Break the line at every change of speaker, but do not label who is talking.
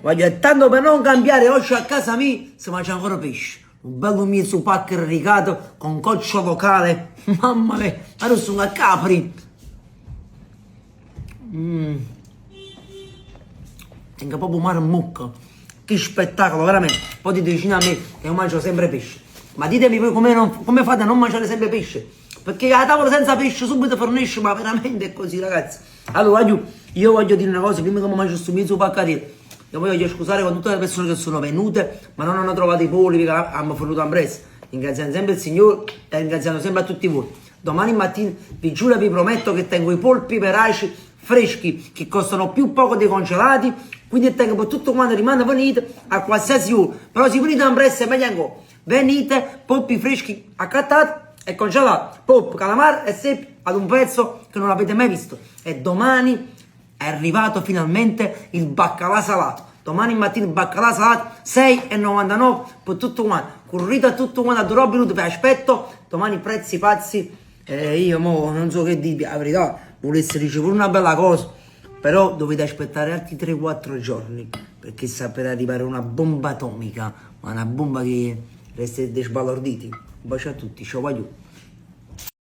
Voglio tanto per non cambiare oggi a casa mia si mangia ancora pesce. Un bello mezzo pacco irrigato con coccio locale. Mamma mia, ma sono a capri. Tengo proprio mare mucca. Che spettacolo, veramente. Poi dite vicino a me che io mangio sempre pesce. Ma ditemi voi come fate a non mangiare sempre pesce? Perché la tavola senza pesce subito fornisce, ma veramente è così, ragazzi. Allora, io voglio dire una cosa, prima che mi mangio questo mezzo paccatino. Io voglio scusare con tutte le persone che sono venute, ma non hanno trovato i polipi che hanno fornito a Brest. Ringraziando sempre il Signore e ringraziando sempre a tutti voi. Domani mattina vi giuro e vi prometto che tengo i polpi peraci freschi che costano più poco dei congelati, quindi tengo per tutto quanto rimane venite a qualsiasi ora. Però se venite a Brest è meglio ancora. Venite, polpi freschi accattati e congelati, polpo, calamar e seppia ad un prezzo che non avete mai visto. E domani è arrivato finalmente il baccalà salato. Domani mattina il baccalà salato 6,99 per tutto quanto. Corrite a tutto quanto a Robin Hood, vi aspetto. Domani prezzi pazzi. Io mo non so che dire, la verità, volessi ricevere una bella cosa, però dovete aspettare altri 3-4 giorni, perché sta per arrivare una bomba atomica, ma una bomba che resterete sbalorditi. Un bacio a tutti, ciao, voglio.